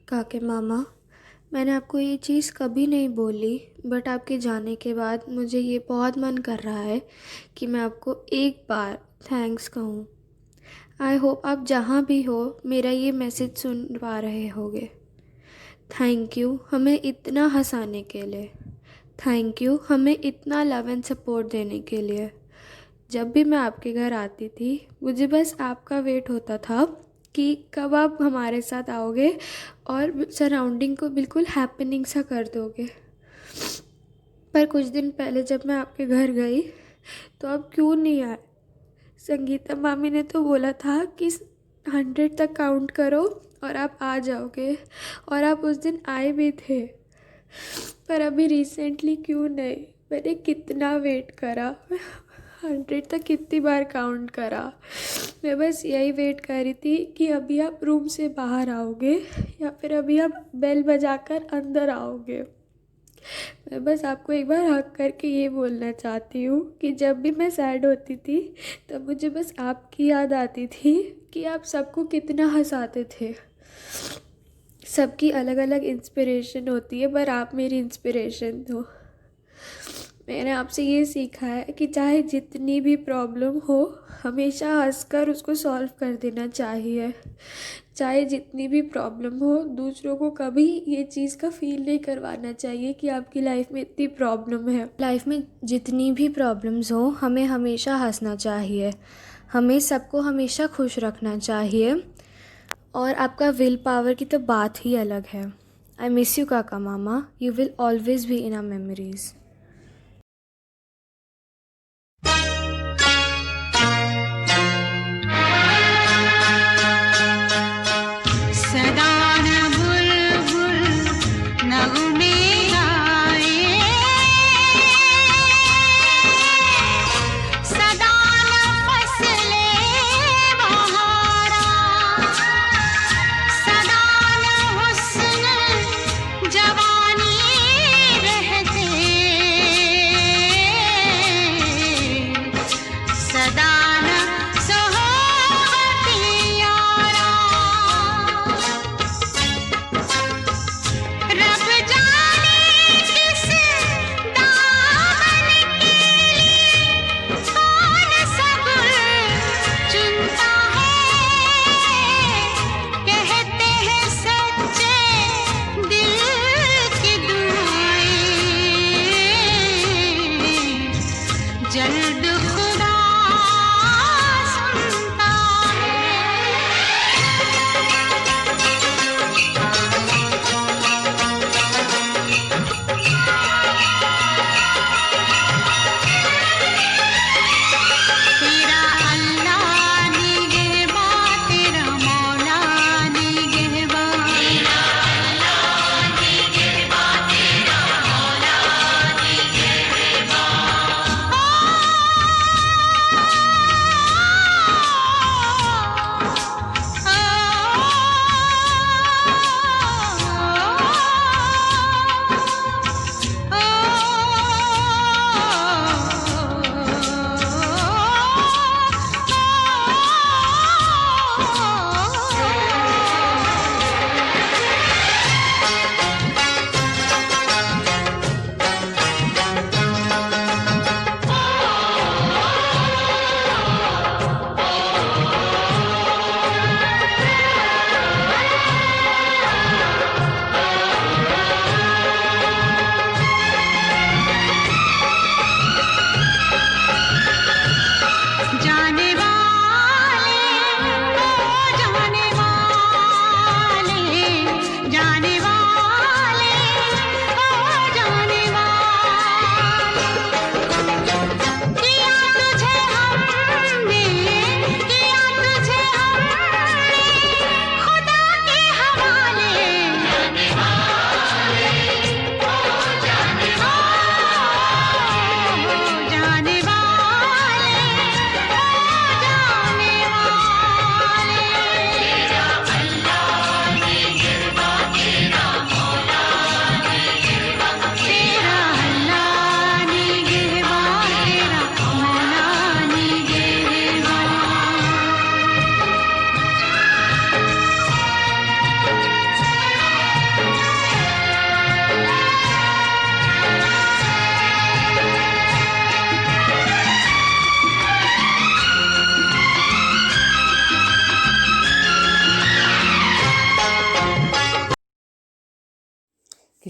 काके मामा, मैंने आपको ये चीज़ कभी नहीं बोली, बट आपके जाने के बाद मुझे ये बहुत मन कर रहा है कि मैं आपको एक बार थैंक्स कहूँ। आई होप आप जहाँ भी हो मेरा ये मैसेज सुन पा रहे होगे। थैंक यू हमें इतना हंसाने के लिए। थैंक यू हमें इतना लव एंड सपोर्ट देने के लिए। जब भी मैं आपके घर आती थी मुझे बस आपका वेट होता था कि कब आप हमारे साथ आओगे और सराउंडिंग को बिल्कुल हैपनिंग सा कर दोगे। पर कुछ दिन पहले जब मैं आपके घर गई तो आप क्यों नहीं आए? संगीता मामी ने तो बोला था कि 100 तक काउंट करो और आप आ जाओगे, और आप उस दिन आए भी थे। पर अभी रिसेंटली क्यों नहीं? मैंने कितना वेट करा, 100 तक कितनी बार काउंट करा। मैं बस यही वेट कर रही थी कि अभी आप रूम से बाहर आओगे या फिर अभी आप बेल बजाकर अंदर आओगे। मैं बस आपको एक बार हक करके ये बोलना चाहती हूँ कि जब भी मैं सैड होती थी तब मुझे बस आपकी याद आती थी कि आप सबको कितना हंसाते थे। सबकी अलग अलग इंस्पिरेशन होती है पर आप मेरी इंस्पिरेशन हो। मैंने आपसे ये सीखा है कि चाहे जितनी भी प्रॉब्लम हो हमेशा हंसकर उसको सॉल्व कर देना चाहिए। चाहे जितनी भी प्रॉब्लम हो दूसरों को कभी ये चीज़ का फील नहीं करवाना चाहिए कि आपकी लाइफ में इतनी प्रॉब्लम है। लाइफ में जितनी भी प्रॉब्लम्स हो हमें हमेशा हंसना चाहिए, हमें सबको हमेशा खुश रखना चाहिए। और आपका विल पावर की तो बात ही अलग है। आई मिस यू काका मामा, you will always be in our memories. सदा न बुलबुल नगमे गाए, सदा न फसले बहारा, सदा न हुस्न जवानी रहते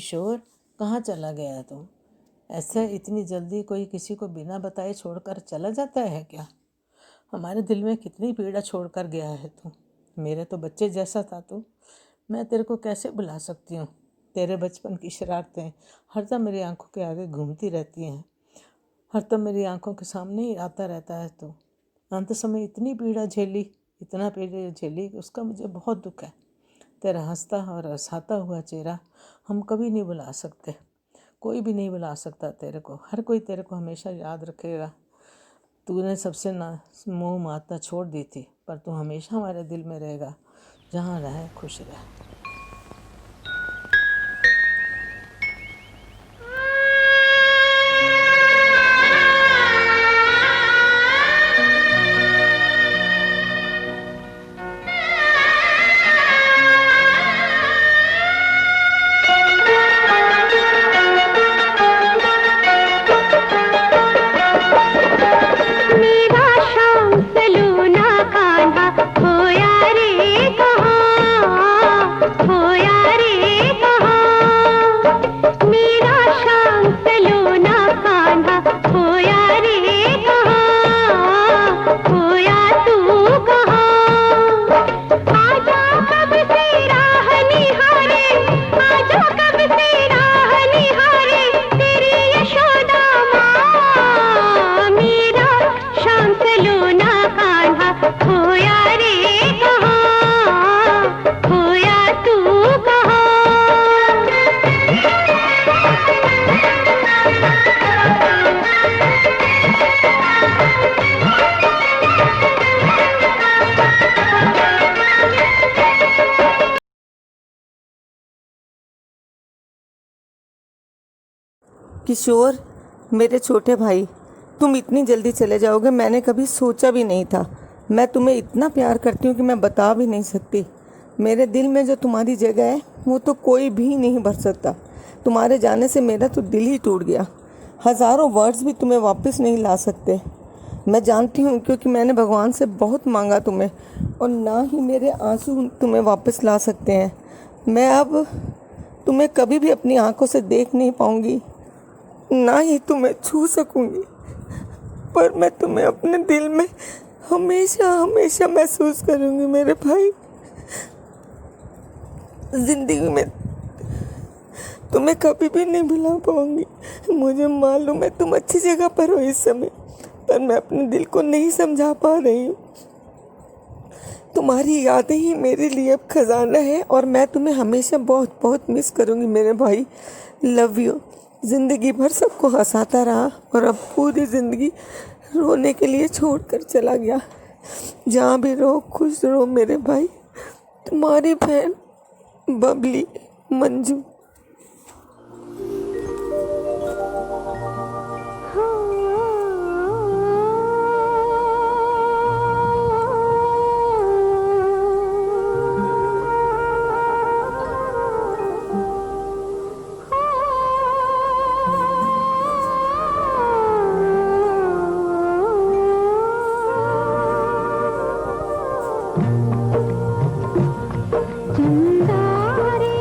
किशोर, कहाँ चला गया है तू? ऐसे इतनी जल्दी कोई किसी को बिना बताए छोड़कर चला जाता है क्या? हमारे दिल में कितनी पीड़ा छोड़कर गया है तू। मेरे तो बच्चे जैसा था तू। मैं तेरे को कैसे भुला सकती हूँ? तेरे बचपन की शरारतें हरदम मेरी आंखों के आगे घूमती रहती हैं। हरदम मेरी आंखों के सामने ही आता रहता है तू। अंत समय इतनी पीड़ा झेली, इतना पीड़ा झेली, उसका मुझे बहुत दुख है। तेरा हंसता और हंसाता हुआ चेहरा हम कभी नहीं भुला सकते। कोई भी नहीं भुला सकता तेरे को। हर कोई तेरे को हमेशा याद रखेगा। तूने सबसे ना मोह माता छोड़ दी थी, पर तू हमेशा हमारे दिल में रहेगा। जहाँ रहे खुश रह। मेरा शाम सलूना कान्हा खोया रे कहाँ, खोया रे कहाँ। मेरा शाम सलूना कान्हा खोया रे कहाँ, खोया तू कहाँ। आजा कब से राह निहारे, आजा कब से राह निहारे तेरी यशोदा माँ। मेरा शाम सलूना कान्हा खोया रे कहाँ, खोया तू कहाँ। किशोर, मेरे छोटे भाई, तुम इतनी जल्दी चले जाओगे मैंने कभी सोचा भी नहीं था। मैं तुम्हें इतना प्यार करती हूँ कि मैं बता भी नहीं सकती। मेरे दिल में जो तुम्हारी जगह है वो तो कोई भी नहीं भर सकता। तुम्हारे जाने से मेरा तो दिल ही टूट गया। हज़ारों वर्ड्स भी तुम्हें वापस नहीं ला सकते। मैं जानती हूँ क्योंकि मैंने भगवान से बहुत मांगा तुम्हें, और ना ही मेरे आंसू तुम्हें वापस ला सकते हैं। मैं अब तुम्हें कभी भी अपनी आंखों से देख नहीं पाऊँगी, ना ही तुम्हें छू सकूंगी, पर मैं तुम्हें अपने दिल में हमेशा हमेशा महसूस करूंगी मेरे भाई। जिंदगी में तुम्हें कभी भी नहीं भुला पाऊंगी। मुझे मालूम है तुम अच्छी जगह पर हो इस समय, पर मैं अपने दिल को नहीं समझा पा रही हूँ। तुम्हारी यादें ही मेरे लिए अब खजाना है, और मैं तुम्हें हमेशा बहुत बहुत मिस करूंगी मेरे भाई। Love you. ज़िंदगी भर सबको हंसाता रहा और अब पूरी ज़िंदगी रोने के लिए छोड़कर चला गया। जहाँ भी रहो खुश रहो मेरे भाई। तुम्हारी बहन बबली मंजू। चंदा रे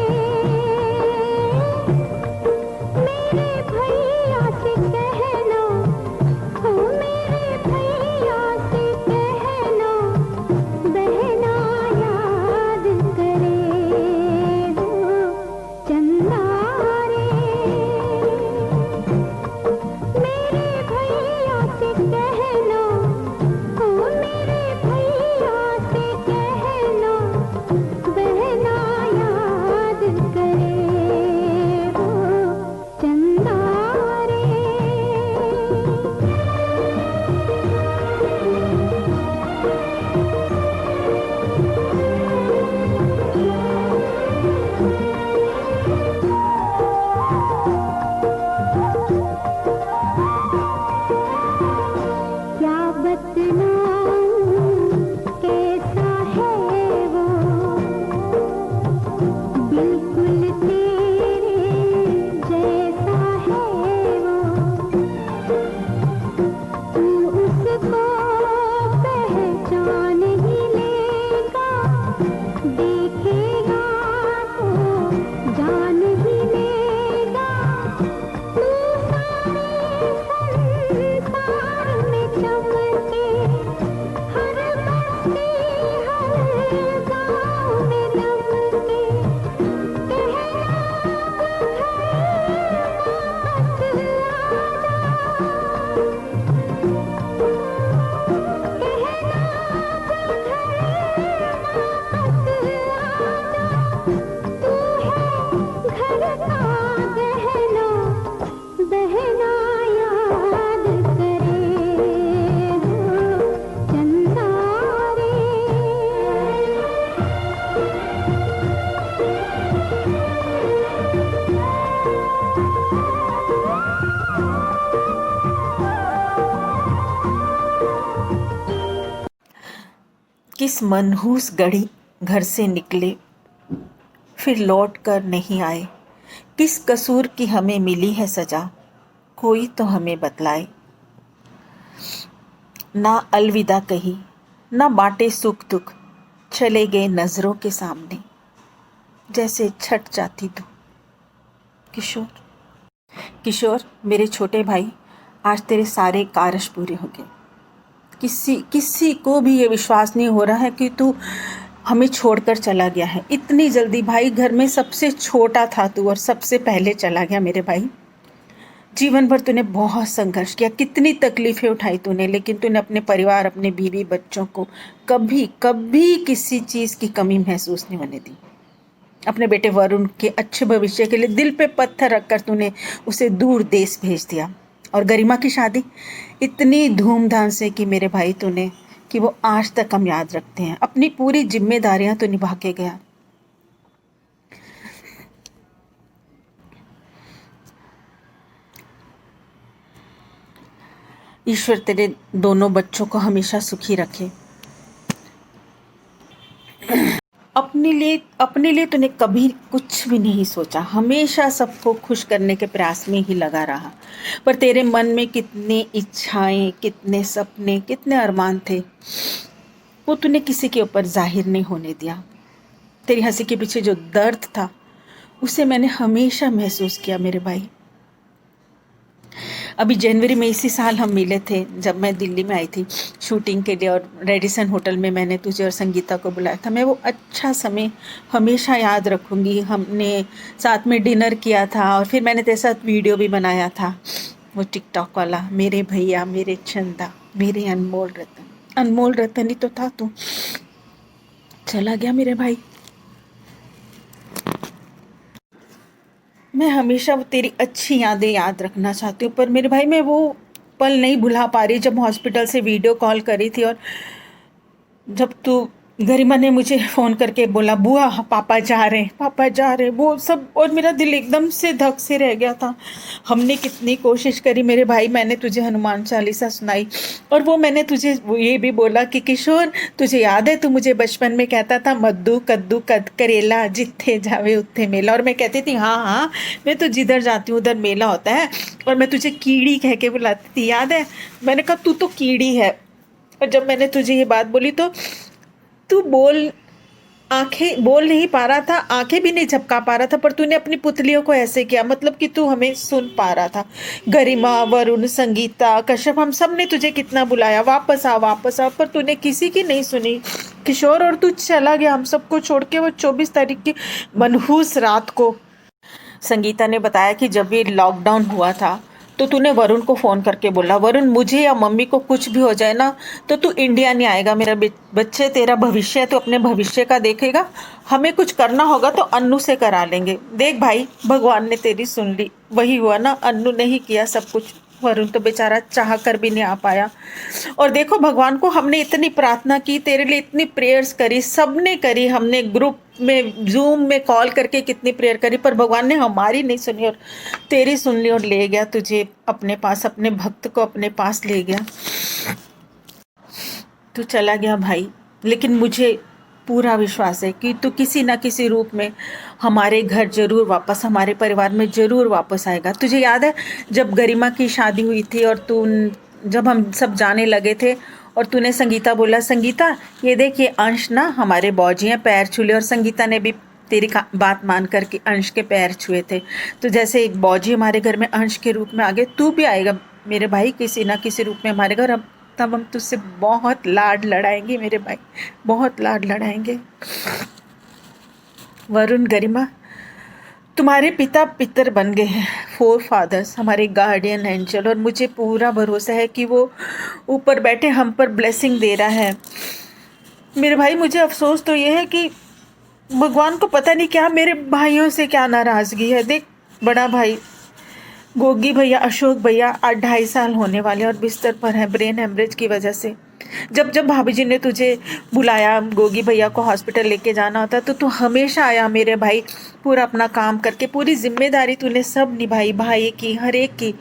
किस मनहूस घड़ी घर से निकले, फिर लौट कर नहीं आए। किस कसूर की हमें मिली है सजा, कोई तो हमें बतलाए। ना अलविदा कही, ना बांटे सुख दुख, चले गए नजरों के सामने, जैसे छट जाती तू। किशोर। किशोर, मेरे छोटे भाई, आज तेरे सारे कार्य पूरे हो गए। किसी को भी ये विश्वास नहीं हो रहा है कि तू हमें छोड़कर चला गया है इतनी जल्दी। भाई, घर में सबसे छोटा था तू और सबसे पहले चला गया मेरे भाई। जीवन भर तूने बहुत संघर्ष किया, कितनी तकलीफें उठाई तूने, लेकिन तूने अपने परिवार, अपने बीवी बच्चों को कभी कभी किसी चीज़ की कमी महसूस नहीं होने दी। अपने बेटे वरुण के अच्छे भविष्य के लिए दिल पे पत्थर रखकर तूने उसे दूर देश भेज दिया। और गरिमा की शादी इतनी धूमधाम से की मेरे भाई तूने कि वो आज तक हम याद रखते हैं। अपनी पूरी जिम्मेदारियां तो निभा के गया। ईश्वर तेरे दोनों बच्चों को हमेशा सुखी रखे। अपने लिए तूने कभी कुछ भी नहीं सोचा, हमेशा सबको खुश करने के प्रयास में ही लगा रहा। पर तेरे मन में कितनी इच्छाएं, कितने सपने, कितने अरमान थे, वो तूने किसी के ऊपर जाहिर नहीं होने दिया। तेरी हंसी के पीछे जो दर्द था उसे मैंने हमेशा महसूस किया मेरे भाई। अभी जनवरी में इसी साल हम मिले थे, जब मैं दिल्ली में आई थी शूटिंग के लिए, और रेडिसन होटल में मैंने तुझे और संगीता को बुलाया था। मैं वो अच्छा समय हमेशा याद रखूँगी। हमने साथ में डिनर किया था और फिर मैंने तेरे साथ वीडियो भी बनाया था, वो टिकटॉक वाला, मेरे भैया, मेरे चंदा, मेरे अनमोल रतन। अनमोल रतन ही तो था तू, चला गया मेरे भाई। मैं हमेशा वो तेरी अच्छी यादें याद रखना चाहती हूँ, पर मेरे भाई मैं वो पल नहीं भुला पा रही जब हॉस्पिटल से वीडियो कॉल करी थी और जब तू, गरिमा ने मुझे फ़ोन करके बोला, बुआ पापा जा रहे हैं, पापा जा रहे हैं, वो सब, और मेरा दिल एकदम से धक से रह गया था। हमने कितनी कोशिश करी मेरे भाई, मैंने तुझे हनुमान चालीसा सुनाई और वो मैंने तुझे ये भी बोला कि किशोर तुझे याद है, तू मुझे बचपन में कहता था मद्दू कद्दू कद करेला जिथे जावे उत्थे मेला, और मैं कहती थी हाँ हाँ, मैं तो जिधर जाती हूँ उधर मेला होता है, और मैं तुझे कीड़ी कह के बुलाती थी, याद है? मैंने कहा तू तो कीड़ी है। और जब मैंने तुझे ये बात बोली तो तू आंखें बोल नहीं पा रहा था, आंखें भी नहीं झपका पा रहा था, पर तूने अपनी पुतलियों को ऐसे किया, मतलब कि तू हमें सुन पा रहा था। गरिमा, वरुण, संगीता, कश्यप, हम सब ने तुझे कितना बुलाया, वापस आ वापस आ, पर तूने किसी की नहीं सुनी किशोर, और तू चला गया हम सबको छोड़ के वो 24 तारीख की मनहूस रात को। संगीता ने बताया कि जब ये लॉकडाउन हुआ था तो तूने वरुण को फ़ोन करके बोला, वरुण मुझे या मम्मी को कुछ भी हो जाए ना तो तू इंडिया नहीं आएगा, मेरा बच्चे तेरा भविष्य है, तो अपने भविष्य का देखेगा, हमें कुछ करना होगा तो अन्नू से करा लेंगे। देख भाई, भगवान ने तेरी सुन ली, वही हुआ ना, अन्नू ने ही किया सब कुछ, वरुण तो बेचारा चाह कर भी नहीं आ पाया। और देखो भगवान को हमने इतनी प्रार्थना की, तेरे लिए इतनी प्रेयर्स करी, सबने करी, हमने ग्रुप में जूम में कॉल करके कितनी प्रेयर करी, पर भगवान ने हमारी नहीं सुनी और तेरी सुन ली और ले गया तुझे अपने पास, अपने भक्त को अपने पास ले गया। तू चला गया भाई, लेकिन मुझे पूरा विश्वास है कि तू किसी ना किसी रूप में हमारे घर जरूर वापस, हमारे परिवार में जरूर वापस आएगा। तुझे याद है जब गरिमा की शादी हुई थी और जब हम सब जाने लगे थे और तूने संगीता बोला, संगीता ये देख ये अंश ना हमारे बौजी हैं, पैर छूले, और संगीता ने भी तेरी बात मान कर के अंश के पैर छुए थे। तो जैसे एक बौजी हमारे घर में अंश के रूप में आ गए, तू भी आएगा मेरे भाई किसी ना किसी रूप में हमारे घर। अब तब हम तुझसे बहुत लाड लड़ाएंगे मेरे भाई, बहुत लाड लड़ाएंगे। वरुण, गरिमा, तुम्हारे पिता पितर बन गए हैं, 4 फादर्स, हमारे गार्डियन एंजल, और मुझे पूरा भरोसा है कि वो ऊपर बैठे हम पर ब्लेसिंग दे रहा है। मेरे भाई मुझे अफसोस तो ये है कि भगवान को पता नहीं क्या मेरे भाइयों से क्या नाराज़गी है। देख बड़ा भाई गोगी भैया, अशोक भैया 2.5 साल होने वाले और बिस्तर पर हैं ब्रेन हेमरेज की वजह से। जब जब भाभी जी ने तुझे बुलाया, गोगी भैया को हॉस्पिटल लेके जाना होता तो तू हमेशा आया मेरे भाई, पूरा अपना काम करके, पूरी जिम्मेदारी तूने सब निभाई, भाई की, हर एक की।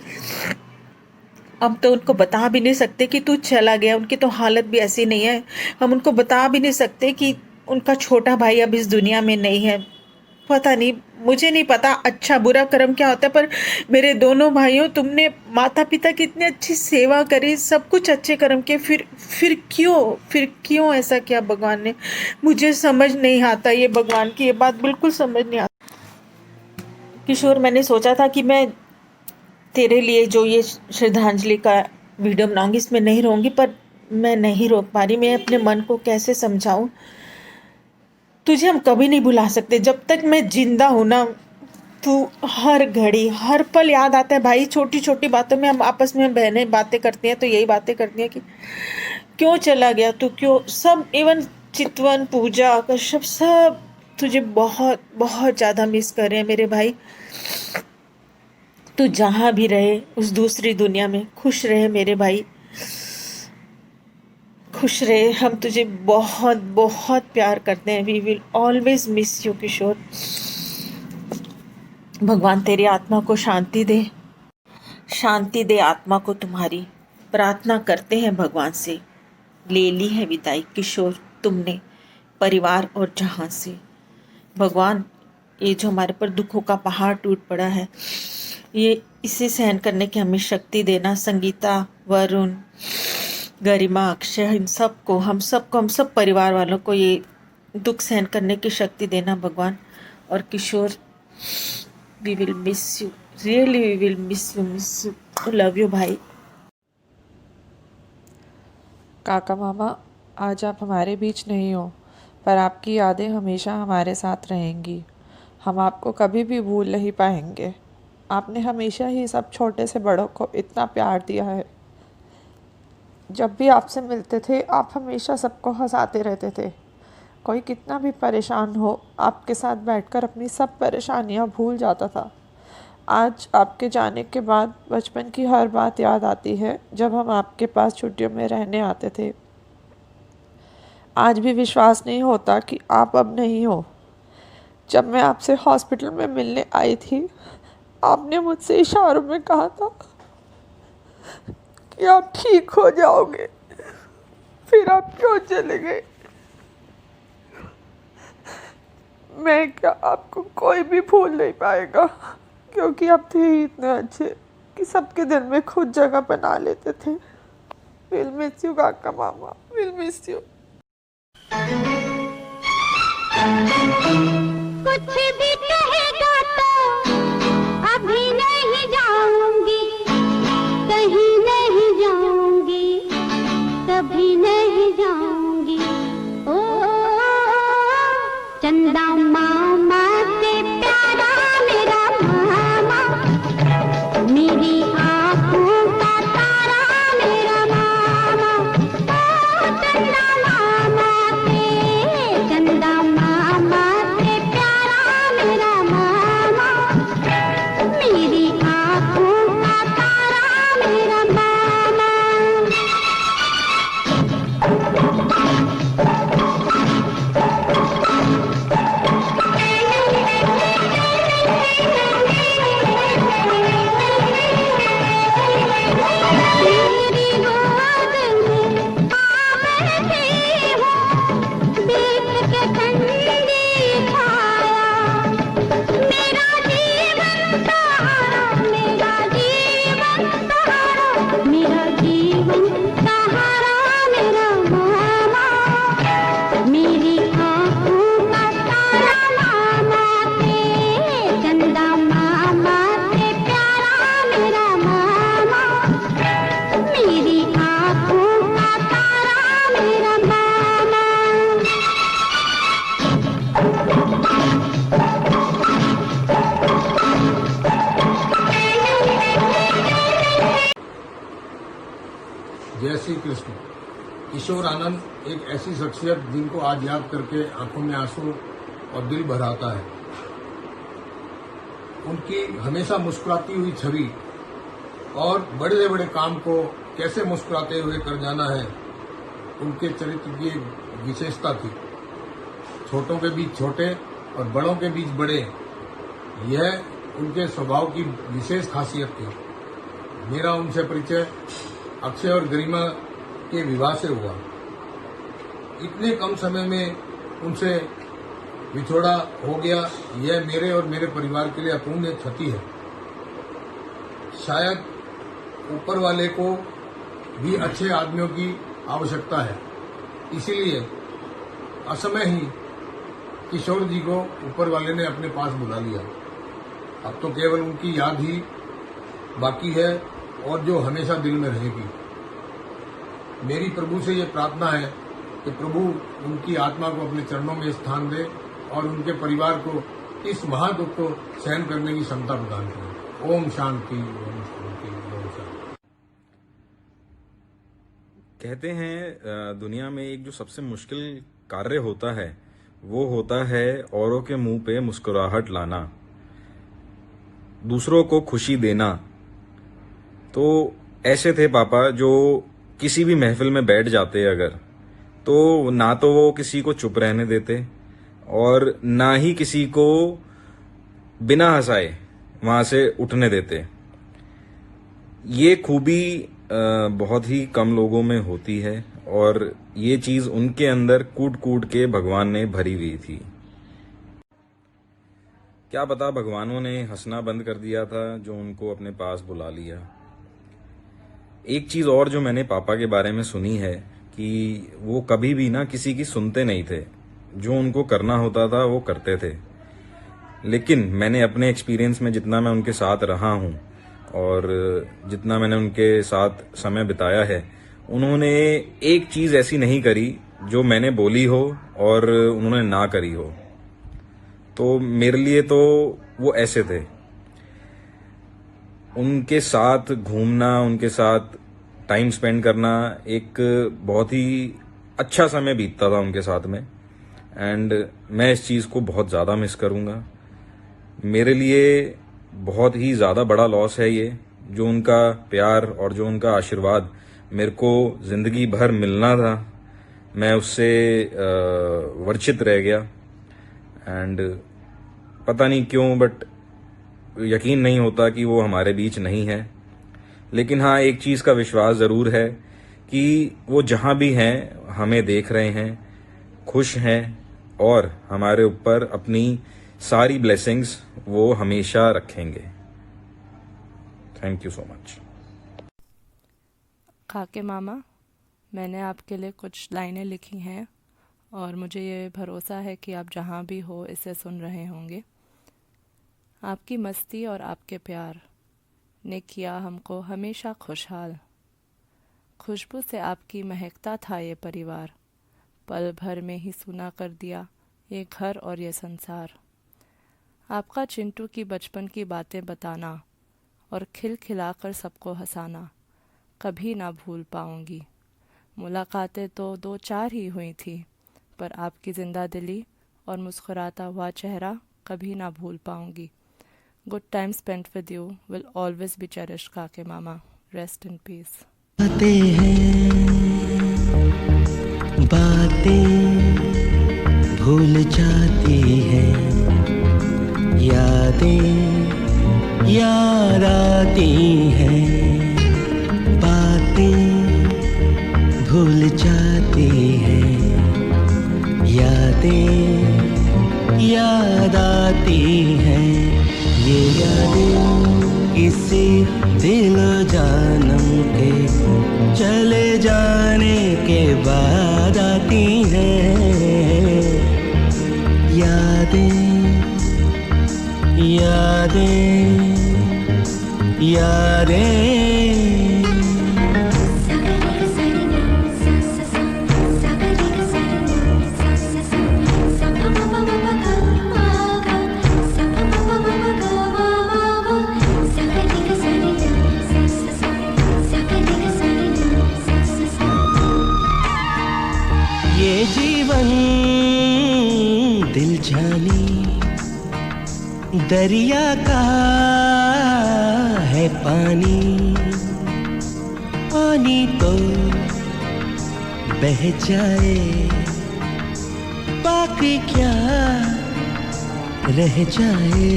हम तो उनको बता भी नहीं सकते कि तू चला गया, उनकी तो हालत भी ऐसी नहीं है, हम उनको बता भी नहीं सकते कि उनका छोटा भाई अब इस दुनिया में नहीं है। पता नहीं, मुझे नहीं पता अच्छा बुरा कर्म क्या होता है, पर मेरे दोनों भाइयों, तुमने माता पिता की इतनी अच्छी सेवा करी, सब कुछ अच्छे कर्म के, फिर क्यों ऐसा किया भगवान ने? मुझे समझ नहीं आता ये भगवान की, ये बात बिल्कुल समझ नहीं आता। किशोर, मैंने सोचा था कि मैं तेरे लिए जो ये श्रद्धांजलि का वीडियो बनाऊंगी इसमें नहीं रहूंगी, पर मैं नहीं रोक पा रही। मैं अपने मन को कैसे समझाऊं? तुझे हम कभी नहीं भुला सकते, जब तक मैं जिंदा हूं ना, तू हर घड़ी हर पल याद आता है भाई। छोटी छोटी बातों में हम आपस में बहनें बातें करती हैं तो यही बातें करती हैं कि क्यों चला गया तू, क्यों, सब, इवन चितवन, पूजा, कश्यप, सब तुझे बहुत बहुत ज़्यादा मिस कर रहे हैं मेरे भाई। तू जहाँ भी रहे उस दूसरी दुनिया में खुश रहे मेरे भाई, खुश रहे। हम तुझे बहुत बहुत प्यार करते हैं। We will always miss you Kishore. भगवान तेरी आत्मा को शांति दे, शांति दे आत्मा को तुम्हारी। प्रार्थना करते हैं भगवान से। ले ली है विदाई किशोर तुमने परिवार और जहां से। भगवान, ये जो हमारे पर दुखों का पहाड़ टूट पड़ा है, ये इसे सहन करने की हमें शक्ति देना। संगीता, वरुण, गरिमा, अक्षय, इन सबको, हम सब परिवार वालों को ये दुख सहन करने की शक्ति देना भगवान। और Kishore, we will miss you, really we will miss you, love you भाई। काका मामा, आज आप हमारे बीच नहीं हो, पर आपकी यादें हमेशा हमारे साथ रहेंगी। हम आपको कभी भी भूल नहीं पाएंगे। आपने हमेशा ही सब छोटे से बड़ों को इतना प्यार दिया है। जब भी आपसे मिलते थे आप हमेशा सबको हंसाते रहते थे। कोई कितना भी परेशान हो, आपके साथ बैठकर अपनी सब परेशानियां भूल जाता था। आज आपके जाने के बाद बचपन की हर बात याद आती है, जब हम आपके पास छुट्टियों में रहने आते थे। आज भी विश्वास नहीं होता कि आप अब नहीं हो। जब मैं आपसे हॉस्पिटल में मिलने आई थी, आपने मुझसे इशारों में कहा था कि आप ठीक हो जाओगे, फिर आप क्यों चले गए? मैं क्या, आपको कोई भी भूल नहीं पाएगा, क्योंकि आप थे ही इतने अच्छे कि सबके दिल में खुद जगह बना लेते थे। विल मिस यू काका मामा, विल मिस यू। कुछ भी कहेगा तो अभी नहीं जाऊंगी, कहीं नहीं जाऊंगी, कभी नहीं जाऊंगी। ओ चंदा मामा से प्यारा मेरा मामा, मेरी आँखों का तारा मेरा मामा। ओ चंदा मामा से प्यारा मेरा मामा, मेरी आँखों का तारा मेरा मामा। मेरी गोद में आ बैठी हो, देख के ठंडी छाया, मेरा जीवन सहारा, मेरा जीवन सहारा, मेरा जीवन सहारा मेरा मामा, मेरी आँखों का तारा मामा से, चंदा मामा से प्यारा मेरा मामा, मेरी आँखों का तारा मेरा मामा। जय श्री कृष्ण। किशोर आनंद एक ऐसी शख्सियत जिनको आज याद करके आंखों में आंसू और दिल भर आता है। उनकी हमेशा मुस्कुराती हुई छवि और बड़े से बड़े काम को कैसे मुस्कुराते हुए कर जाना है, उनके चरित्र की एक विशेषता थी। छोटों के बीच छोटे और बड़ों के बीच बड़े, यह उनके स्वभाव की विशेष खासियत थी। मेरा उनसे परिचय अक्षय और गरिमा के विवाह से हुआ। इतने कम समय में उनसे विछोड़ा हो गया, यह मेरे और मेरे परिवार के लिए अपूर्णीय क्षति है। शायद ऊपर वाले को भी अच्छे आदमियों की आवश्यकता है, इसीलिए असमय ही किशोर जी को ऊपर वाले ने अपने पास बुला लिया। अब तो केवल उनकी याद ही बाकी है और जो हमेशा दिल में रहेगी। मेरी प्रभु से ये प्रार्थना है कि प्रभु उनकी आत्मा को अपने चरणों में स्थान दे और उनके परिवार को इस महादुख को सहन करने की क्षमता प्रदान करे। ओम शांति, ओम शांति, ओम शांति। कहते हैं दुनिया में एक जो सबसे मुश्किल कार्य होता है वो होता है औरों के मुंह पे मुस्कुराहट लाना, दूसरों को खुशी देना। तो ऐसे थे पापा, जो किसी भी महफिल में बैठ जाते अगर, तो ना तो वो किसी को चुप रहने देते और ना ही किसी को बिना हंसाए वहां से उठने देते। ये खूबी बहुत ही कम लोगों में होती है और ये चीज उनके अंदर कूट कूट के भगवान ने भरी हुई थी। क्या पता भगवानों ने हंसना बंद कर दिया था जो उनको अपने पास बुला लिया। एक चीज और जो मैंने पापा के बारे में सुनी है कि वो कभी भी ना किसी की सुनते नहीं थे, जो उनको करना होता था वो करते थे। लेकिन मैंने अपने एक्सपीरियंस में जितना मैं उनके साथ रहा हूं और जितना मैंने उनके साथ समय बिताया है, उन्होंने एक चीज ऐसी नहीं करी जो मैंने बोली हो और उन्होंने ना करी हो। तो मेरे लिए तो वो ऐसे थे। उनके साथ घूमना, उनके साथ टाइम स्पेंड करना एक बहुत ही अच्छा समय बीतता था उनके साथ में, एंड मैं इस चीज को बहुत ज्यादा मिस करूंगा। मेरे लिए बहुत ही ज्यादा बड़ा लॉस है ये, जो उनका प्यार और जो उनका आशीर्वाद मेरे को जिंदगी भर मिलना था, मैं उससे वंचित रह गया। एंड पता नहीं क्यों, बट यकीन नहीं होता कि वो हमारे बीच नहीं है। लेकिन हाँ, एक चीज का विश्वास जरूर है कि वो जहां भी हैं हमें देख रहे हैं, खुश हैं और हमारे ऊपर अपनी सारी ब्लेसिंग्स वो हमेशा रखेंगे। Thank you so much. काके मामा, मैंने आपके लिए कुछ लाइनें लिखी हैं और मुझे ये भरोसा है कि आप जहाँ भी हो इसे सुन रहे होंगे। आपकी मस्ती और आपके प्यार ने किया हमको हमेशा खुशहाल। खुशबू से आपकी महकता था ये परिवार, पल भर में ही सूना कर दिया ये घर और ये संसार। आपका चिंटू की बचपन की बातें बताना और खिलखिलाकर सबको हंसाना कभी ना भूल पाऊंगी। मुलाकातें तो 2-4 ही हुई थी, पर आपकी जिंदा दिली और मुस्कुराता हुआ चेहरा कभी ना भूल पाऊंगी। Good time spent with you will always B cherished काके मामा। Rest in peace. बातें भूल जाती हैं, यादें याद आती हैं। बातें भूल जाती हैं, यादें याद आती हैं। ये यादें किसी दिल जानम के चले जाने के बाद आती हैं। यादें यादें यादें। ये जीवन दिल जानी दरिया का है पानी, पानी तो बह जाए, बाकी क्या रह जाए।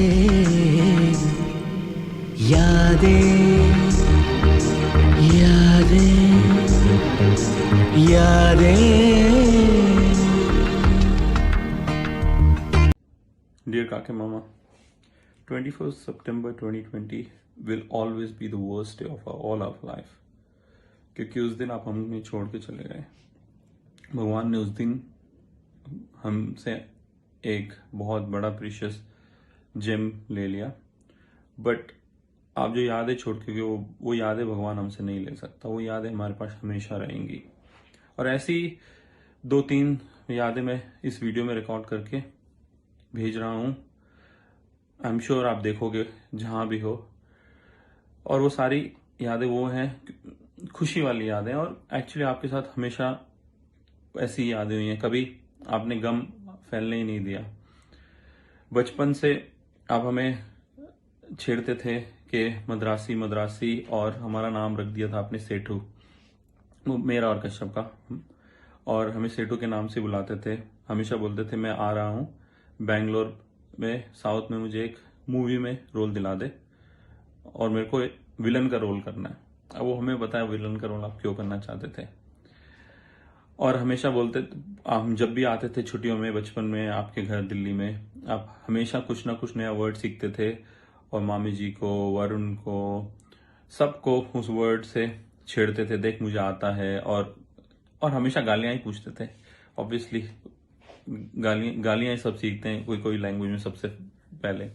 यादें यादें यादें। Dear Kake Mama, 21st September 2020 will always be the worst day of all our life, क्योंकि उस दिन आप हमें छोड़ के चले गए। भगवान ने उस दिन हमसे एक बहुत बड़ा प्रीशियस जेम ले लिया, बट आप जो यादें छोड़ के गए वो यादें भगवान हमसे नहीं ले सकता। वो यादें हमारे पास हमेशा रहेंगी, और ऐसी 2-3 यादें मैं इस वीडियो में रिकॉर्ड करके भेज रहा हूँ। आई एम श्योर आप देखोगे जहाँ भी हो, और वो सारी यादें वो हैं खुशी वाली यादें, और एक्चुअली आपके साथ हमेशा ऐसी यादें हुई हैं। कभी आपने गम फैलने ही नहीं दिया। बचपन से आप हमें छेड़ते थे कि मद्रासी मद्रासी, और हमारा नाम रख दिया था आपने सेठू, वो मेरा और कश्यप का, और हमें सेठू के नाम से बुलाते थे। हमेशा बोलते थे मैं आ रहा हूँ बेंगलोर में, साउथ में मुझे एक मूवी में रोल दिला दे, और मेरे को विलन का रोल करना है। अब वो हमें बताया विलन का रोल आप क्यों करना चाहते थे, और हमेशा बोलते, हम जब भी आते थे छुट्टियों में बचपन में आपके घर दिल्ली में, आप हमेशा कुछ ना कुछ नया वर्ड सीखते थे, और मामी जी को, वरुण को, सबको उस वर्ड से छेड़ते थे, देख मुझे आता है, और हमेशा गालियां ही पूछते थे। ऑब्वियसली गालियां ही सब सीखते हैं कोई लैंग्वेज में सबसे पहले।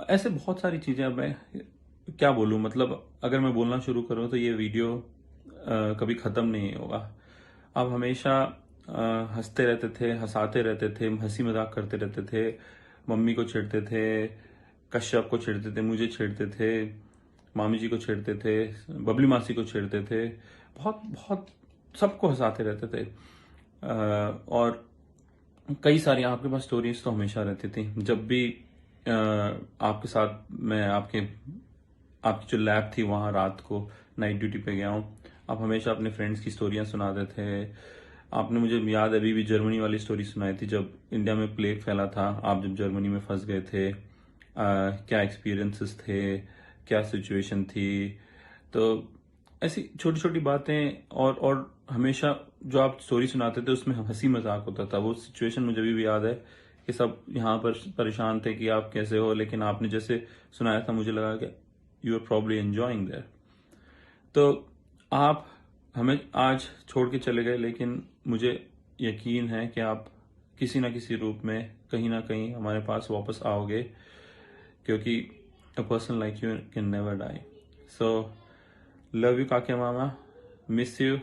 ऐसे बहुत सारी चीजें, अब मैं क्या बोलूं, मतलब अगर मैं बोलना शुरू करूं तो ये वीडियो कभी खत्म नहीं होगा। आप हमेशा हंसते रहते थे, हंसाते रहते थे, हंसी मजाक करते रहते थे, मम्मी को छेड़ते थे, कश्यप को छेड़ते थे, मुझे छेड़ते थे, मामी जी को छेड़ते थे, बबली मासी को छेड़ते थे, बहुत बहुत सबको हंसाते रहते थे। और कई सारी आपके पास स्टोरीज तो हमेशा रहती थी। जब भी आपके साथ मैं आपकी जो लैब थी वहाँ रात को नाइट ड्यूटी पे गया हूँ, आप हमेशा अपने फ्रेंड्स की स्टोरियाँ सुनाते थे। आपने मुझे याद अभी भी जर्मनी वाली स्टोरी सुनाई थी, जब इंडिया में प्लेग फैला था, आप जब जर्मनी में फंस गए थे, क्या एक्सपीरियंसेस थे, क्या सिचुएशन थी। तो ऐसी छोटी छोटी बातें, और हमेशा जो आप स्टोरी सुनाते थे उसमें हंसी मजाक होता था। वो सिचुएशन मुझे अभी भी याद है कि सब यहाँ पर परेशान थे कि आप कैसे हो, लेकिन आपने जैसे सुनाया था मुझे लगा कि you are probably enjoying there. तो आप हमें आज छोड़ के चले गए, लेकिन मुझे यकीन है कि आप किसी ना किसी रूप में कहीं ना कहीं हमारे पास वापस आओगे, क्योंकि a person like you can never die. So love you काके मामा, miss you,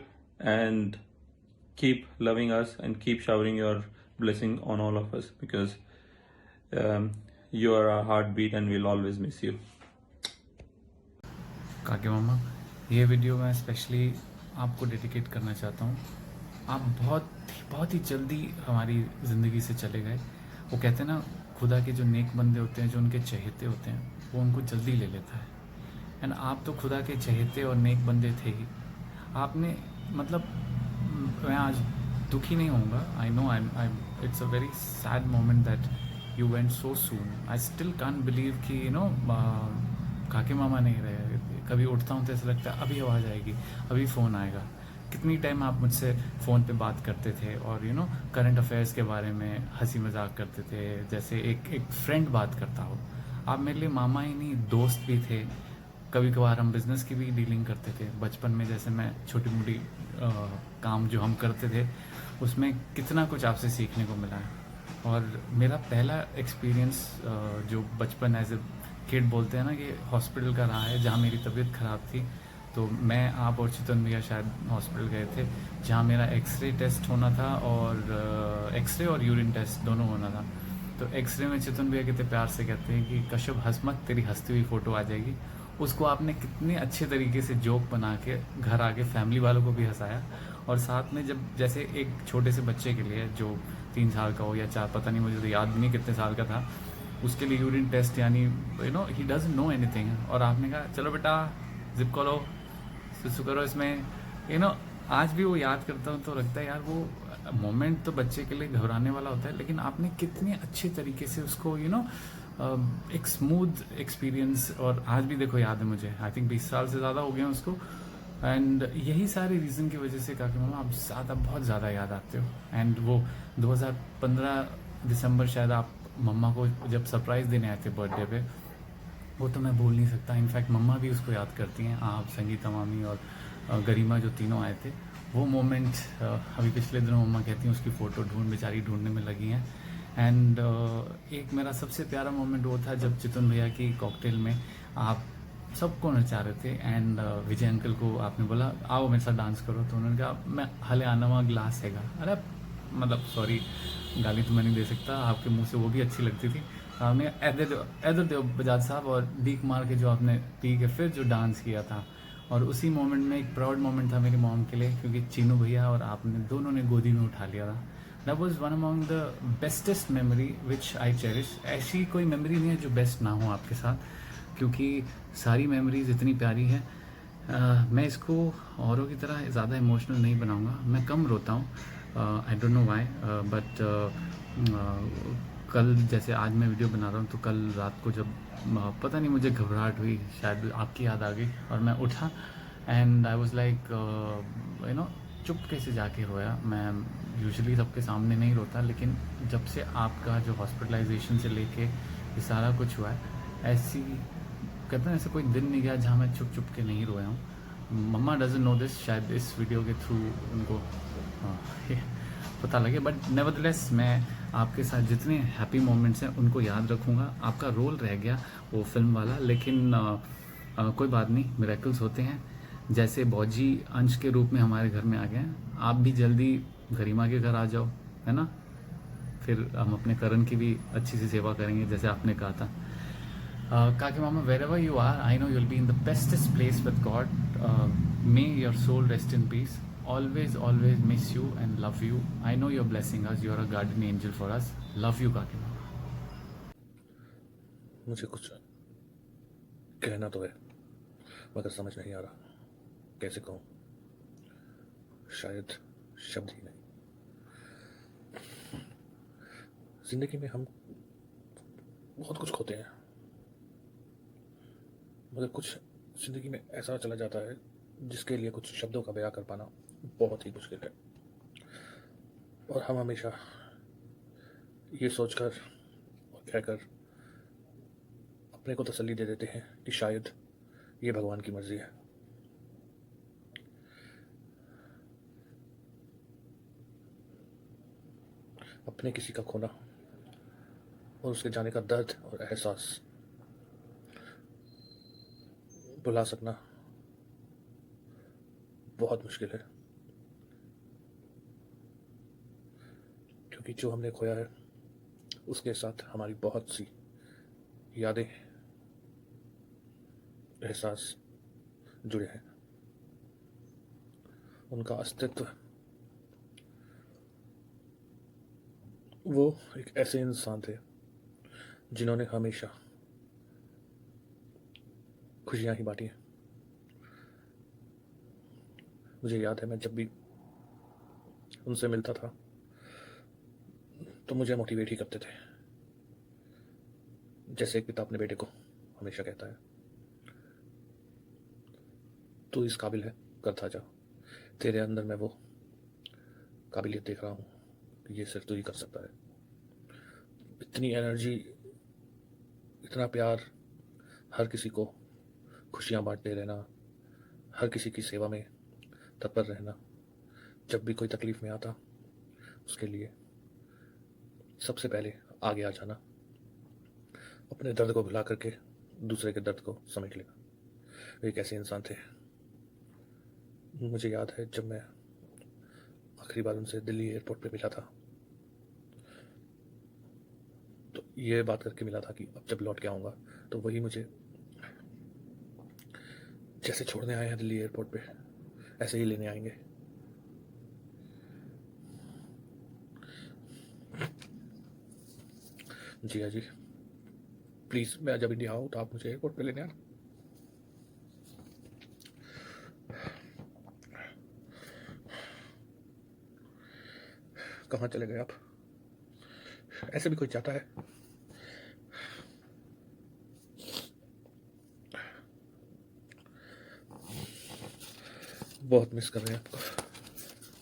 and keep loving us and keep showering your blessing on all of us, because you are our heartbeat and we'll always miss you. काके मामा, ये video मैं specially आपको dedicate करना चाहता हूँ। आप बहुत ही जल्दी हमारी ज़िंदगी से चले गए। वो कहते हैं ना, खुदा के जो नेक बंदे होते हैं, जो उनके चहेते होते हैं, वो उनको जल्दी ले लेता है। एंड आप तो खुदा के चहेते और नेक बंदे थे ही। आपने मतलब, मैं आज दुखी नहीं होऊंगा। I know I it's a very sad moment that you went so soon. I still can't believe कि काके मामा नहीं रहे। कभी उठता हूँ तो ऐसा लगता है अभी आवाज़ आएगी, अभी फ़ोन आएगा। कितनी टाइम आप मुझसे फ़ोन पे बात करते थे, और करंट अफेयर्स के बारे में हंसी मजाक करते थे, जैसे एक फ्रेंड बात करता हो। आप मेरे लिए मामा ही नहीं, दोस्त भी थे। कभी कभार हम बिज़नेस की भी डीलिंग करते थे। बचपन में जैसे मैं छोटी मोटी काम जो हम करते थे, उसमें कितना कुछ आपसे सीखने को मिला है। और मेरा पहला एक्सपीरियंस जो बचपन एज ए किड बोलते हैं ना कि हॉस्पिटल का रहा है, जहाँ मेरी तबीयत ख़राब थी। तो मैं, आप और चितन भैया शायद हॉस्पिटल गए थे, जहाँ मेरा एक्सरे टेस्ट होना था, और एक्सरे और यूरिन टेस्ट दोनों होना था। तो एक्सरे में चितन भैया कितने प्यार से कहते हैं कि कश्यप हंस मत, तेरी हंसती हुई फ़ोटो आ जाएगी। उसको आपने कितने अच्छे तरीके से जोक बना के घर आके फैमिली वालों को भी हंसाया। और साथ में जब जैसे एक छोटे से बच्चे के लिए जो 3 साल का हो या 4, पता नहीं, मुझे तो याद भी नहीं कितने साल का था, उसके लिए यूरिन टेस्ट, यानी ही डजंट नो एनीथिंग, और आपने कहा चलो बेटा जिप करो, सुसु करो इसमें, आज भी वो याद करता हूँ तो लगता है यार वो मोमेंट तो बच्चे के लिए घबराने वाला होता है, लेकिन आपने कितने अच्छे तरीके से उसको एक स्मूथ एक्सपीरियंस, और आज भी देखो याद है मुझे, आई थिंक 20 साल से ज़्यादा हो गए हैं उसको। एंड यही सारे रीज़न की वजह से काकी मामा आप बहुत ज़्यादा याद आते हो। एंड वो 2015 दिसंबर शायद आप मम्मा को जब सरप्राइज़ देने आए थे बर्थडे पे, वो तो मैं भूल नहीं सकता। इनफैक्ट मम्मा भी उसको याद करती हैं, आप, संगीता मामी और गरिमा जो तीनों आए थे, वो मोमेंट अभी पिछले दिनों मम्मा कहती हैं उसकी फ़ोटो बेचारी ढूंढने में लगी हैं। एंड एक मेरा सबसे प्यारा मोमेंट वो था जब चितुन भैया की कॉकटेल में आप सबको नचा रहे थे, एंड विजय अंकल को आपने बोला आओ मेरे साथ डांस करो, तो उन्होंने कहा मैं हले आना ग्लास हैगा। अरे मतलब सॉरी, गाली तो मैं नहीं दे सकता, आपके मुंह से वो भी अच्छी लगती थी। आपने ऐदर देव बजाज साहब और डीक मार के जो आपने पी के फिर जो डांस किया था, और उसी मोमेंट में एक प्राउड मोमेंट था मेरी मॉम के लिए, क्योंकि चीनू भैया और आपने दोनों ने गोदी में उठा लिया था। That was one among the bestest memory which I cherish. ऐसी कोई मेमोरी नहीं है जो बेस्ट ना हो आपके साथ, क्योंकि सारी मेमोरीज इतनी प्यारी है। मैं इसको औरों की तरह ज़्यादा इमोशनल नहीं बनाऊंगा, मैं कम रोता हूँ, I don't know why, but कल जैसे आज मैं वीडियो बना रहा हूँ, तो कल रात को जब पता नहीं मुझे घबराहट हुई, शायद आपकी याद आ गई, और मैं उठा एंड आई वाज लाइक चुपके से जाके रोया। मैं यूजुअली सबके सामने नहीं रोता, लेकिन जब से आपका जो हॉस्पिटलाइजेशन से लेके ये सारा कुछ हुआ है, ऐसी कहते हैं ऐसा कोई दिन नहीं गया जहाँ मैं छुप के नहीं रोया हूँ। मम्मा डजंट नो दिस, शायद इस वीडियो के थ्रू उनको पता लगे, बट नेवरदलेस मैं आपके साथ जितने हैप्पी मोमेंट्स हैं उनको याद रखूँगा। आपका रोल रह गया वो फिल्म वाला, लेकिन कोई बात नहीं, मिरेकल्स होते हैं। जैसे बौजी अंश के रूप में हमारे घर में आ गए हैं, आप भी जल्दी गरिमा के घर आ जाओ, है ना, फिर हम अपने करण की भी अच्छी सी सेवा करेंगे जैसे आपने कहा था। Kaki Mama, wherever you are, I know you'll be in the bestest place with God. May your soul rest in peace. Always, always miss you and love you. I know you're blessing us. You're a guardian angel for us. Love you, Kaki Mama. मुझे कुछ कहना तो है, मगर समझ नहीं आ रहा कैसे कहूँ, शायद शब्द ही नहीं। जिंदगी में हम बहुत कुछ खोते हैं, मगर कुछ जिंदगी में ऐसा चला जाता है जिसके लिए कुछ शब्दों का बयां कर पाना बहुत ही मुश्किल है। और हम हमेशा ये सोचकर और कहकर अपने को तसल्ली दे देते हैं कि शायद ये भगवान की मर्जी है। अपने किसी का खोना और उसके जाने का दर्द और एहसास भुला सकना बहुत मुश्किल है, क्योंकि जो हमने खोया है उसके साथ हमारी बहुत सी यादें, एहसास जुड़े हैं। उनका अस्तित्व, वो एक ऐसे इंसान थे जिन्होंने हमेशा खुशियां ही बांटी हैं। मुझे याद है मैं जब भी उनसे मिलता था तो मुझे मोटिवेट ही करते थे, जैसे एक पिता अपने बेटे को हमेशा कहता है तू इस काबिल है, करता जा, तेरे अंदर मैं वो काबिलियत देख रहा हूँ कि ये सिर्फ तू ही कर सकता है। इतनी एनर्जी, इतना प्यार, हर किसी को खुशियाँ बांटते रहना, हर किसी की सेवा में तत्पर रहना, जब भी कोई तकलीफ में आता उसके लिए सबसे पहले आगे आ जाना, अपने दर्द को भुला करके दूसरे के दर्द को समेट लेना। एक ऐसे इंसान थे। मुझे याद है जब मैं आखिरी बार उनसे दिल्ली एयरपोर्ट पे मिला था तो ये बात करके मिला था कि अब जब लौट के आऊँगा तो वही मुझे जैसे छोड़ने आए हैं दिल्ली एयरपोर्ट पे ऐसे ही लेने आएंगे। जी जी, प्लीज़ मैं जब इंडिया आऊँ तो आप मुझे एयरपोर्ट पे लेने आना। कहाँ चले गए आप? ऐसे भी कोई चाहता है? बहुत मिस कर रहे हैं आपको,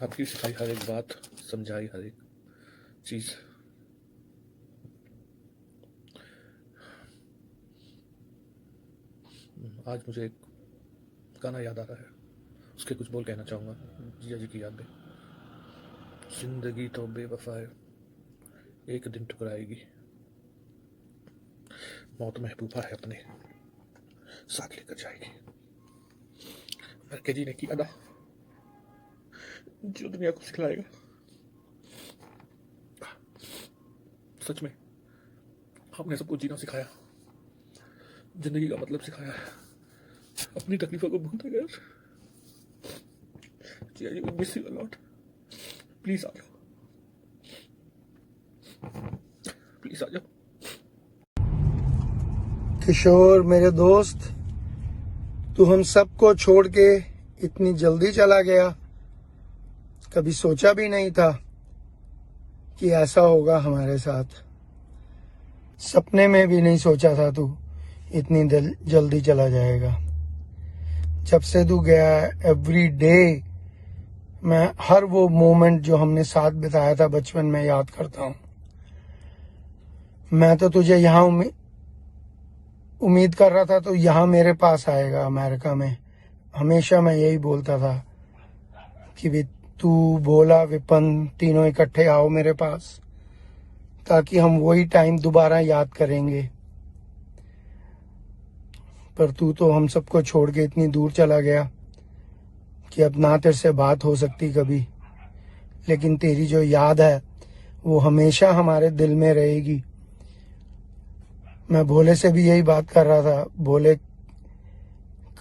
आपकी सिखाई हर एक बात, समझाई हर एक चीज। आज मुझे एक गाना याद आ रहा है, उसके कुछ बोल कहना चाहूँगा जिया जी की याद में। जिंदगी तो बेवफा है, एक दिन ठुकराएगी, मौत महबूबा है अपने साथ लेकर जाएगी। जी ने किया अदा जो दुनिया को सिखलाएगा। सच में आपने सबको जीना सिखाया, जिंदगी का मतलब सिखाया, अपनी तकलीफों को भूलते गए। Jiya ji, we miss you a lot. Please आ जाओ, प्लीज आ जाओ। किशोर मेरे दोस्त, तू हम सबको छोड़ के इतनी जल्दी चला गया। कभी सोचा भी नहीं था कि ऐसा होगा हमारे साथ। सपने में भी नहीं सोचा था तू इतनी जल्दी चला जाएगा। जब से तू गया एवरी डे मैं हर वो मोमेंट जो हमने साथ बिताया था बचपन में याद करता हूँ। मैं तो तुझे यहाँ उम्मीद कर रहा था तो यहाँ मेरे पास आएगा अमेरिका में। हमेशा मैं यही बोलता था कि भी तू बोला विपन तीनों इकट्ठे आओ मेरे पास, ताकि हम वही टाइम दोबारा याद करेंगे। पर तू तो हम सबको छोड़ के इतनी दूर चला गया कि अब ना तेरे से बात हो सकती कभी, लेकिन तेरी जो याद है वो हमेशा हमारे दिल में रहेगी। मैं भोले से भी यही बात कर रहा था। भोले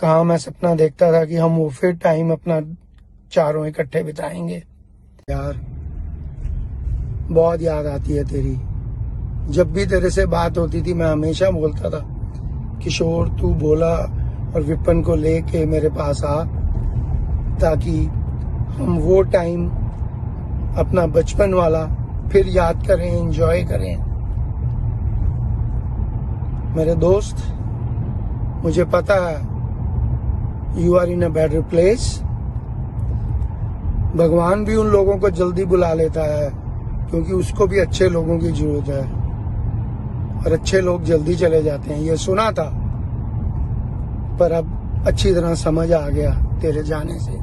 कहाँ मैं सपना देखता था कि हम वो फिर टाइम अपना चारों इकट्ठे बिताएंगे। यार बहुत याद आती है तेरी। जब भी तेरे से बात होती थी मैं हमेशा बोलता था किशोर तू भोला और विपन को लेके मेरे पास आ, ताकि हम वो टाइम अपना बचपन वाला फिर याद करें, एंजॉय करें। मेरे दोस्त, मुझे पता है you are in a better place. भगवान भी उन लोगों को जल्दी बुला लेता है क्योंकि उसको भी अच्छे लोगों की जरूरत है, और अच्छे लोग जल्दी चले जाते हैं। ये सुना था, पर अब अच्छी तरह समझ आ गया तेरे जाने से।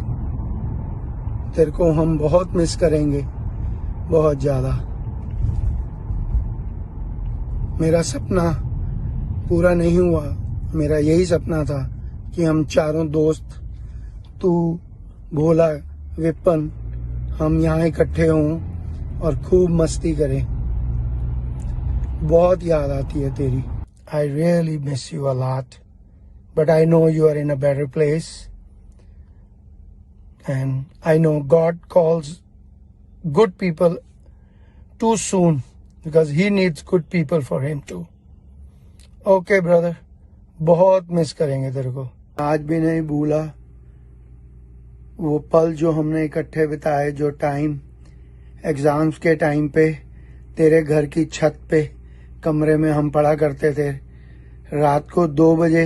तेरे को हम बहुत मिस करेंगे, बहुत ज्यादा। मेरा सपना पूरा नहीं हुआ। मेरा यही सपना था कि हम चारों दोस्त, तू, भोला, विपन, हम यहाँ इकट्ठे हों और खूब मस्ती करें। बहुत याद आती है तेरी। I really miss you a lot, but I know you are in a better place, and I know God calls good people too soon because he needs good people for him too. Okay brother, बहुत miss करेंगे तेरे को। आज भी नहीं भूला वो पल जो हमने इकट्ठे बिताए, जो टाइम एग्जाम्स के टाइम पे तेरे घर की छत पे कमरे में हम पढ़ा करते थे। रात को 2 बजे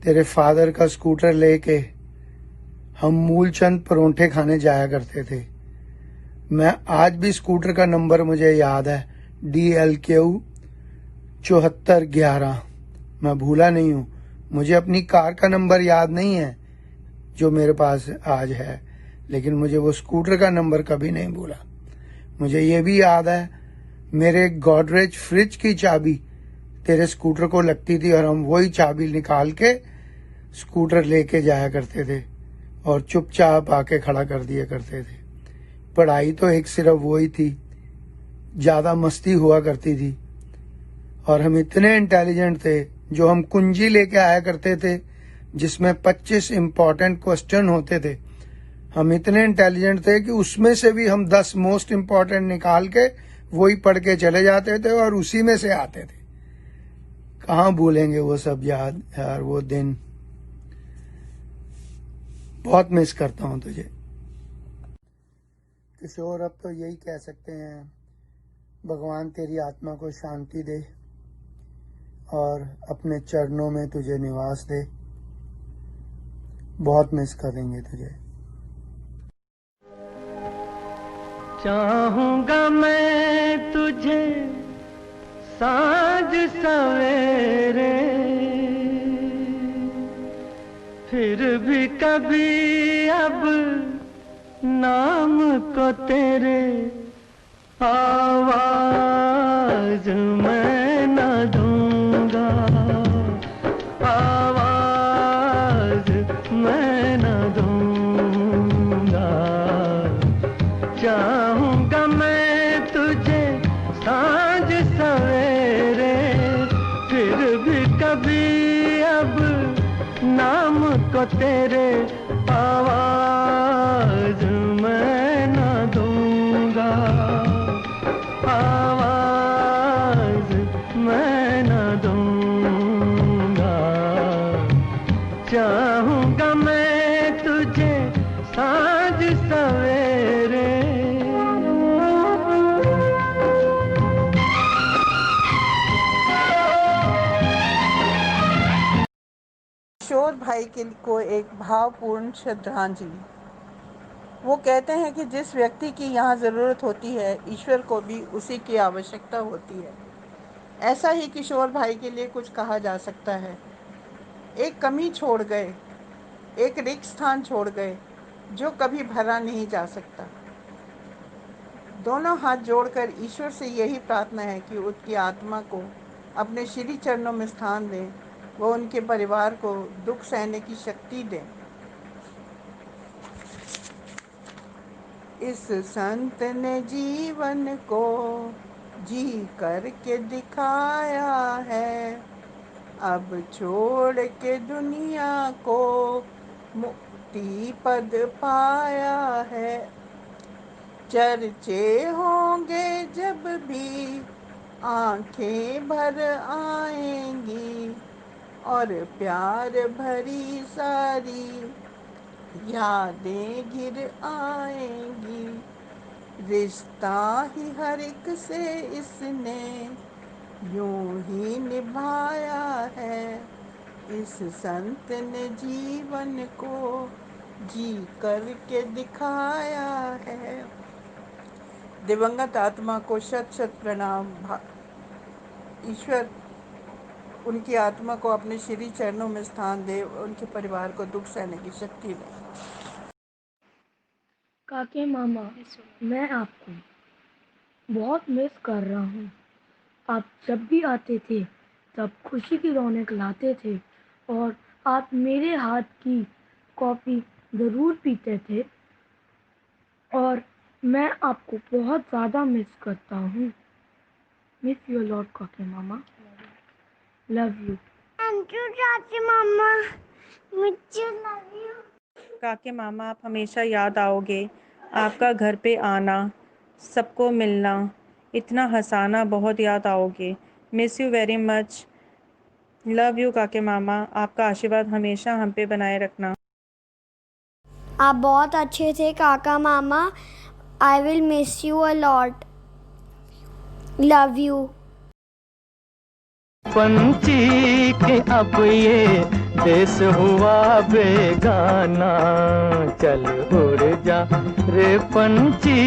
तेरे फादर का स्कूटर लेके हम मूलचंद परोंठे खाने जाया करते थे। मैं आज भी स्कूटर का नंबर मुझे याद है, DLQ 7411। मैं भूला नहीं हूँ। मुझे अपनी कार का नंबर याद नहीं है जो मेरे पास आज है, लेकिन मुझे वो स्कूटर का नंबर कभी नहीं भूला। मुझे ये भी याद है मेरे गॉडरेज फ्रिज की चाबी तेरे स्कूटर को लगती थी और हम वही चाबी निकाल के स्कूटर लेके जाया करते थे और चुपचाप आके खड़ा कर दिया करते थे। पढ़ाई तो एक सिर्फ वही थी, ज्यादा मस्ती हुआ करती थी। और हम इतने इंटेलिजेंट थे, जो हम कुंजी लेके आया करते थे जिसमें 25 इंपॉर्टेंट क्वेश्चन होते थे। हम इतने इंटेलिजेंट थे कि उसमें से भी हम 10 मोस्ट इंपॉर्टेंट निकाल के वही पढ़ के चले जाते थे और उसी में से आते थे। कहाँ भूलेंगे वो सब याद यार, वो दिन। बहुत मिस करता हूँ तुझे। किशोर, अब तो यही कह सकते हैं, भगवान तेरी आत्मा को शांति दे और अपने चरणों में तुझे निवास दे। बहुत मिस करेंगे तुझे। चाहूंगा मैं तुझे साँझ सवेरे, फिर भी कभी अब नाम को तेरे आवाज मैं न दूंगा, आवाज मैं न दूंगा। चाहूंगा मैं तुझे साँझ सवेरे, फिर भी कभी अब नाम को तेरे आवाज मैं न दूंगा, आवाज मैं न दूंगा। चाहूंगा मैं तुझे साँझ सवेरे। किशोर भाई को एक भावपूर्ण श्रद्धांजलि। वो कहते हैं कि जिस व्यक्ति की यहाँ ज़रूरत होती है, ईश्वर को भी उसी की आवश्यकता होती है। ऐसा ही किशोर भाई के लिए कुछ कहा जा सकता है। एक कमी छोड़ गए, एक रिक्त स्थान छोड़ गए जो कभी भरा नहीं जा सकता। दोनों हाथ जोड़कर ईश्वर से यही प्रार्थना है कि उनकी आत्मा को अपने श्री चरणों में स्थान दें, वो उनके परिवार को दुख सहने की शक्ति दें। इस संत ने जीवन को जी करके दिखाया है, अब छोड़ के दुनिया को मुक्ति पद पाया है। चर्चे होंगे जब भी आंखें भर आएंगी, और प्यार भरी सारी यादें घिर आएंगी। रिश्ता ही हर एक से इसने यूं ही निभाया है, इस संत ने जीवन को जी करके दिखाया है। दिवंगत आत्मा को शत शत प्रणाम। ईश्वर उनकी आत्मा को अपने श्री चरणों में स्थान दे, उनके परिवार को दुख सहने की शक्ति दे। काके मामा, मैं आपको बहुत मिस कर रहा हूँ। आप जब भी आते थे तब खुशी की रौनक लाते थे और आप मेरे हाथ की कॉफ़ी ज़रूर पीते थे और मैं आपको बहुत ज़्यादा मिस करता हूँ। मिस यू लॉट काके मामा, लव यू। थैंक यू चाची मामा, मुझे लव यू। काके मामा, आप हमेशा याद आओगे। आपका घर पे आना, सबको मिलना, इतना हंसाना, बहुत याद आओगे। Miss you very much, love you काके मामा। आपका आशीर्वाद हमेशा हम पे बनाए रखना। आप बहुत अच्छे थे काका मामा। I will miss you a lot, love you. पंछी के अब ये देश हुआ बेगाना, चल उड़ जा रे पंछी।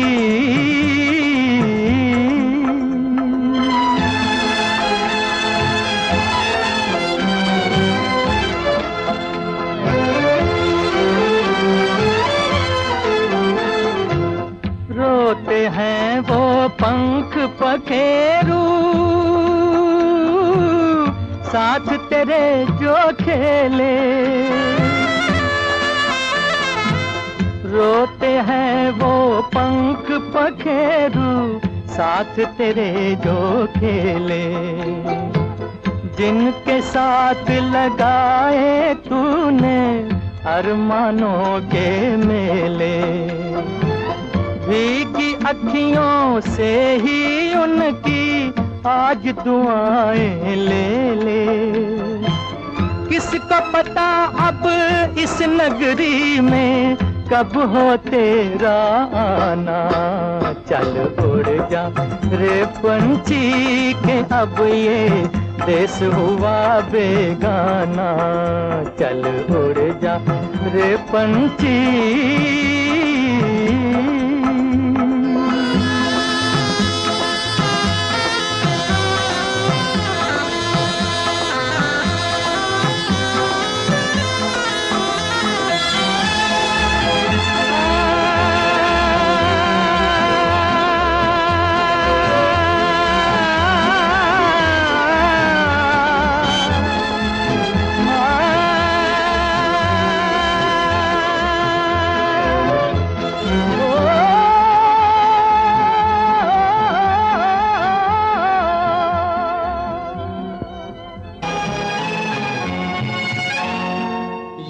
रोते हैं वो पंख पखेरू, साथ तेरे जो खेले। रोते हैं वो पंख पखेरू, साथ तेरे जो खेले। जिनके साथ लगाए तूने अरमानों के मेले, भीगी अखियों से ही उनकी आज दुआएं ले ले। किसको पता अब इस नगरी में कब हो तेरा आना। चल उड़ जा रे पंछी के अब ये देश हुआ बेगाना। चल उड़ जा रे पंछी।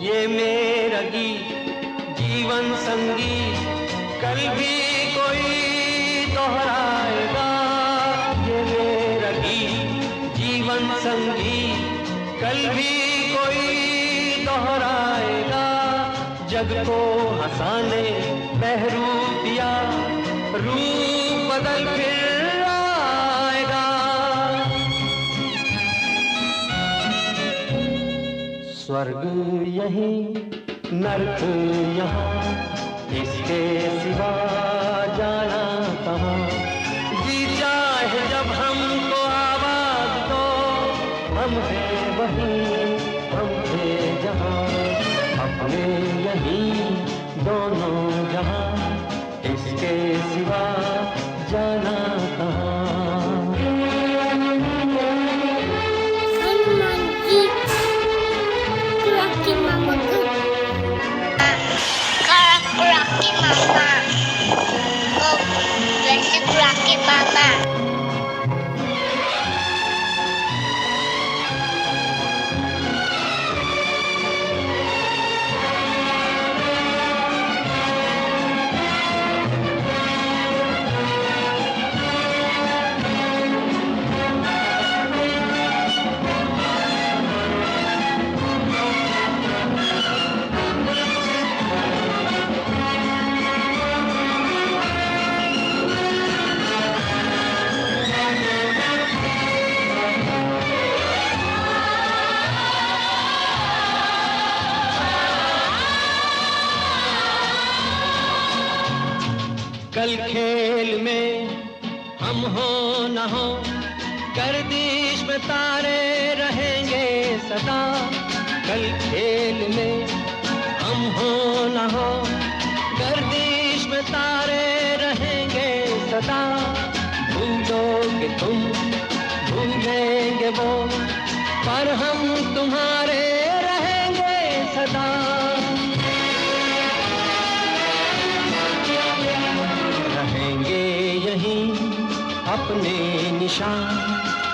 ये मेरा गीत जीवन संगीत कल भी कोई दोहराएगा। ये मेरा गीत जीवन संगीत कल भी कोई दोहराएगा। जग को हंसाने बहरूप दिया रूप बदल फिर आएगा। स्वर्ग यही नरक यहाँ, इसके सिवा जाना कहाँ। जी चाहे जब हमको आवाज दो, हम हैं वहीं हम थे जहाँ। अपने यहीं दोनों जहाँ, इसके सिवा जाना कहाँ। कल खेल में हम हो न हो, गर्दिश में तारे रहेंगे सदा। कल खेल में हम हो न हो, गर्दिश में तारे रहेंगे सदा। भूलोगे तुम भूलेंगे वो, पर हम तुम्हारे रहेंगे सदा। अपने निशान,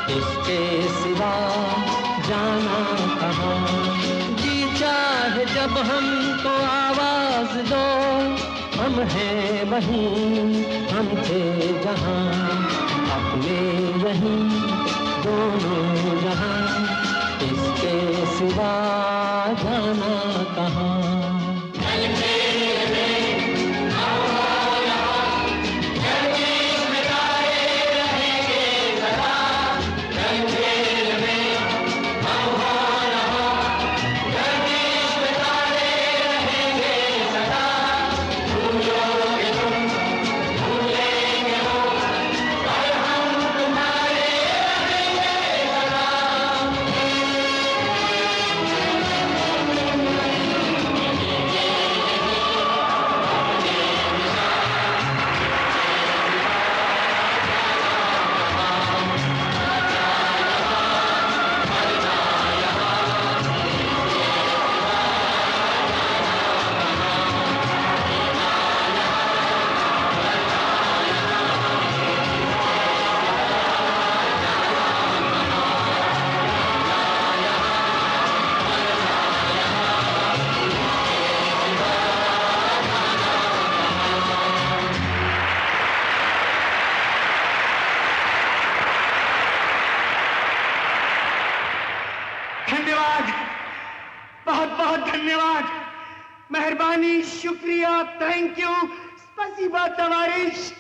इसके सिवा जाना कहाँ। जी चाहे जब हमको आवाज दो, हम हैं वहीं हम थे जहाँ। अपने यहीं दोनों जहाँ, इसके सिवा जाना कहाँ। धन्यवाद, बहुत बहुत धन्यवाद। मेहरबानी, शुक्रिया, थैंक यू, स्पसीबा तवारिश।